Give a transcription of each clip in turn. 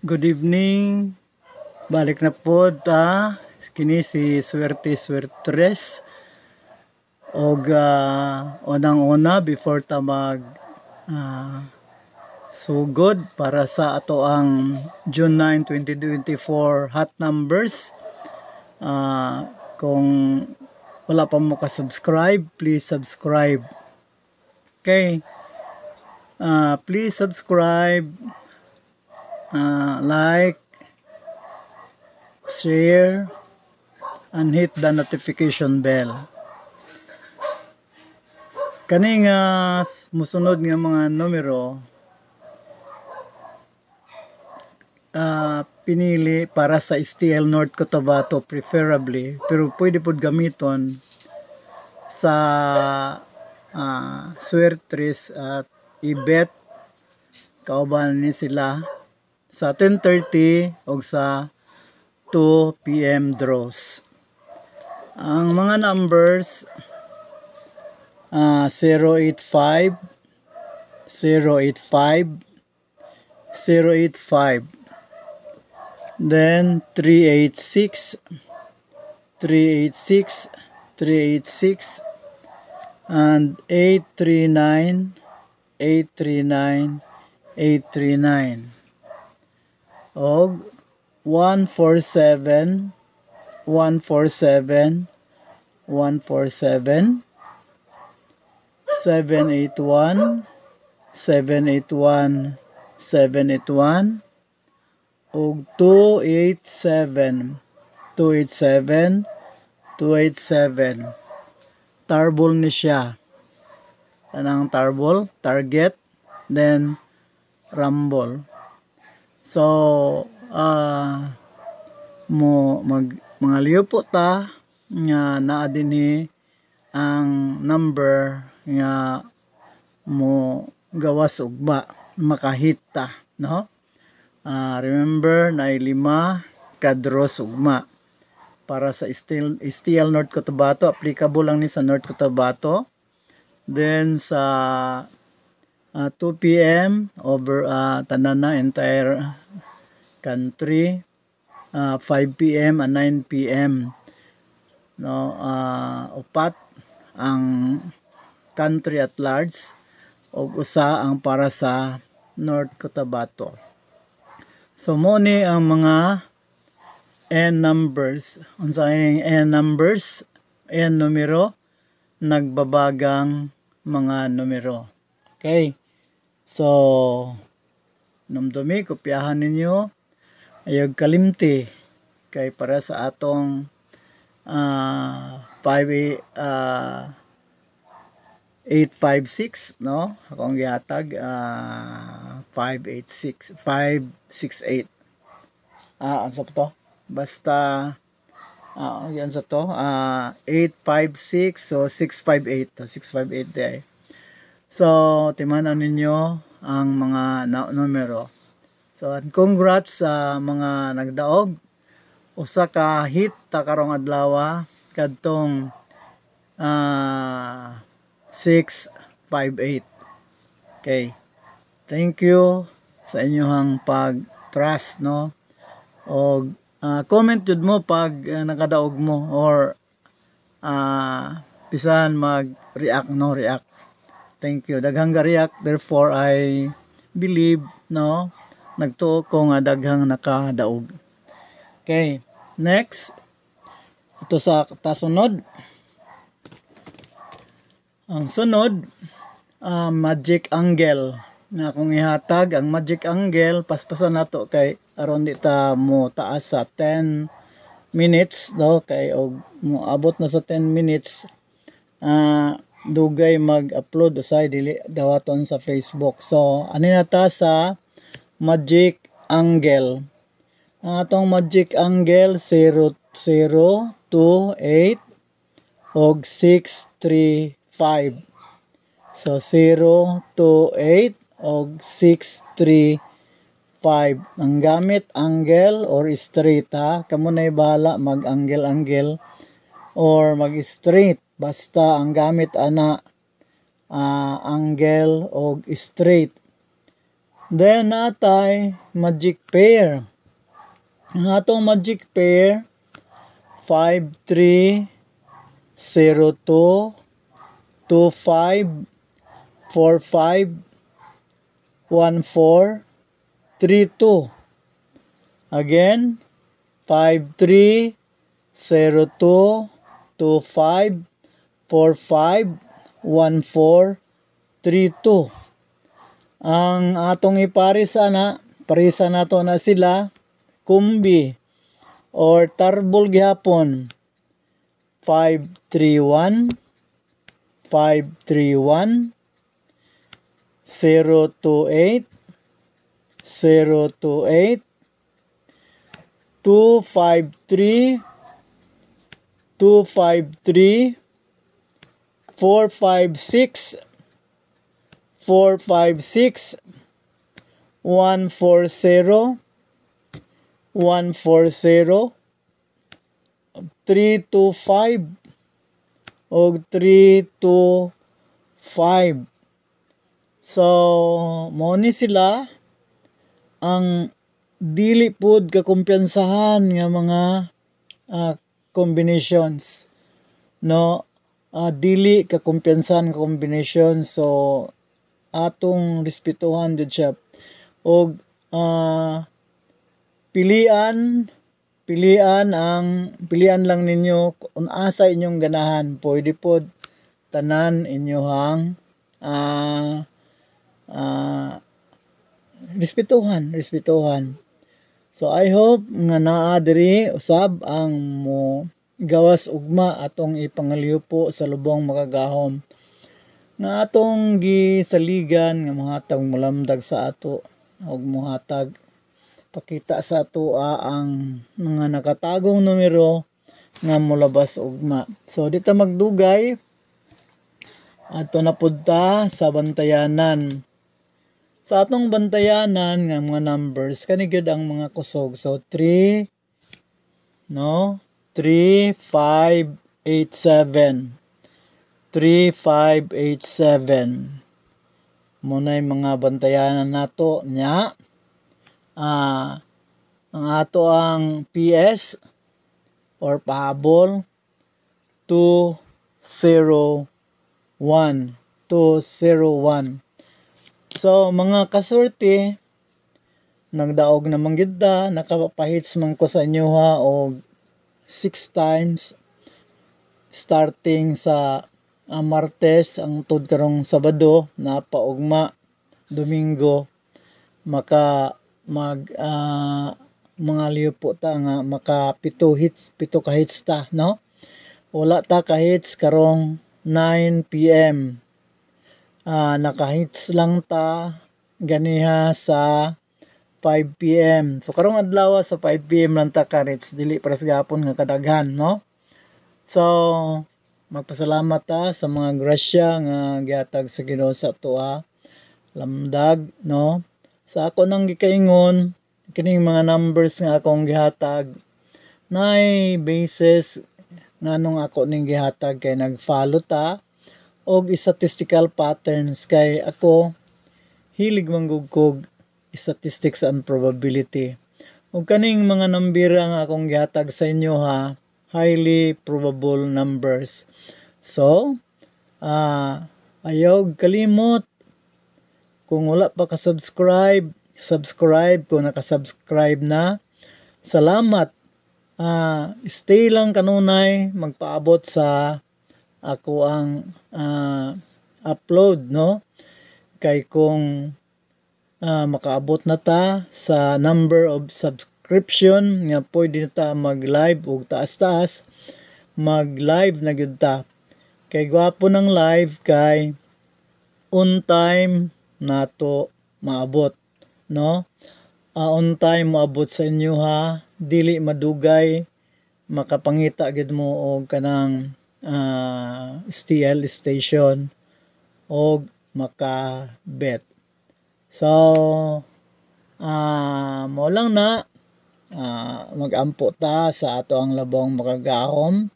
Good evening. Balik na po ta. Kini si Swerte Swertres. Og unang-una before ta mag sugod para sa ato ang June 9, 2024 hot numbers. Kung wala pa mo ka-subscribe, please subscribe. Okay. Please subscribe, like, share, and hit the notification bell. Kani nga musunod nga mga numero pinili para sa STL North Cotabato preferably, pero pwede pod gamiton sa Swertres at ibet kauban ni sila sa 10:30 o sa 2 PM draws. Ang mga numbers 085 085 085, then 386 386 386, and 839 839 839, og 147 147 147, 781 781 781, og 287 287 287. Tarbol ni siya. Anang tarbol? Target, then rumble. So mga liyo po ta nga naa dinhi ang number nga mo gawas ugma makahit ta, no? Remember na 5 kadros ugma para sa STL North Cotabato, applicable lang ni sa North Cotabato. Then sa 2 PM over tanan na entire country, 5 PM and 9 PM, no? Upat ang country at large, o usa ang para sa North Cotabato. So mo ni ang mga N numbers. Unsay N numbers? N numero, nagbabagang mga numero. Okay. So numdumi, kopyahan ninyo. Ayog kalimti kay para sa atong 856, no? Akong gihatag 586 568. Ano sa to? Basta yan sa to 856, so 658 658 day. So timanan ninyo ang mga numero. So congrats sa mga nagdaog. Usa ka hit ta karong adlaw kadtong 658. Okay. Thank you sa inyong pag-trust, no? O comment jud mo pag nakadaog mo, or pisan mag-react, no? React. Thank you. Daghang ga-react, therefore I believe, no? Nagtuo ko nga daghang nakadaog. Okay. Next. Ito sa tasunod. Ang sunod, magic angle na akong ihatag. Ang magic angle, paspasan nato kay aron di ta mo taas sa 10 minutes, no? Kay og mo abot na sa 10 minutes, dugay mag-upload usay dili dawaton sa Facebook. So ani na ta sa magic angle. Ang atong magic angle 0, 0, 2, 8 og 6, 3, 5. So 0, 2, 8 og 6, 3, 5. Ang gamit angle or straight, ha. Kamo na bahala mag-angle or mag-straight. Basta ang gamit ana angle og straight. Then natay magic pair. Ang atong magic pair 5302 25 45 1432. Again 5302 25 45 1432. Ang atong iparisa na, parisa nato na sila kumbi or tarbol gihapon 531 531 028 028 253 253 456 456 140 140 325 o 325. So mo ni sila ang dili pud kakumpiyansahan nga mga combinations, no. Dili kakumpiyansahan combination, so atong respetuhan jud siya og pilian lang ninyo kung asa inyong ganahan. Pwede pod tanan inyohang respetuhan. So I hope nga naa diri usab ang mo gawas ugma atong ipangaliupo sa lubong makagahom nga atong gisaligan nga mohatag mulamdag sa ato ug mohatag pakita sa ato ang mga nakatagong numero nga molabas ugma. So dito magdugay ato na pudta sa bantayanan. Sa atong bantayanan nga mga numbers kani gyud ang mga kusog. So 3 no 3587 3587 muna yung mga bantayanan nato nya. Ang ato ang PS or pahabol 201. So mga kasorte nagdaog na manggida, nakapahits man ko sa inyo ha og 6 times starting sa Martes ang tud karong Sabado na paugma Domingo maka mga liupo ta nga maka 7 ka hits ta, no. Wala ta ka hits karong 9 PM. Naka-hits lang ta ganiha sa 5 PM. So karong adlaw sa 5 PM lang ta ka hits, dili para sa gapon nga kadaghan, no. So magpasalamat ta sa mga grasya nga gihatag sa Ginoo sa ato lamdag, no. Sa ako nang gikaingon kining mga numbers nga akong gihatag nay basis nganong ako ning gihatag kay nag-follow ta og statistical patterns kay ako hilig manggugkog statistics and probability. Ug kaning mga nambira nga akong gihatag sa inyo highly probable numbers. So, ayaw kalimot kung wala pa ka-subscribe, subscribe kung naka-subscribe na. Salamat. Stay lang kanunay magpaabot sa ako ang upload, no. Kay kung makaabot na ta sa number of subscription nga pwede na ta mag-live ug taas-taas mag-live na gyud ta. Kay gwapo ng live kay on time nato maabot, no. On time maabot sa inyo dili madugay makapangita gid mo og kanang STL station og maka-bet. So mo lang na magampo ta sa ato ang labong makagahom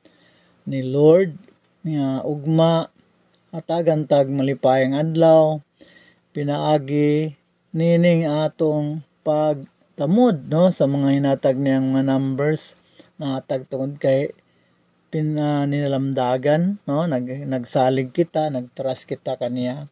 ni Lord nga ugma hatagantag malipayang adlaw pinaagi nining atong pagtamod no sa mga hinatag niyang mga numbers na hatag tungod kay nilamdagan no nagsalig kita, nagtrust kita kaniya.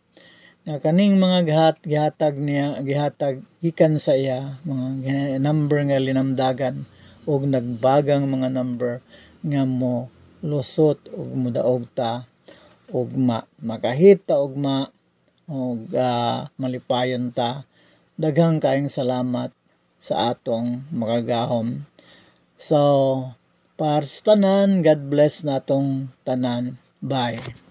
Nga kaning mga gihatag niya, gihatag gikan sa iya mga number nga linamdagan og nagbagang mga number nga mo lusot og mudaog ta ugma, makahita ugma og malipayon ta. Daghang kaayong salamat sa atong makagahom. So, para sa tanan, God bless natong tanan. Bye.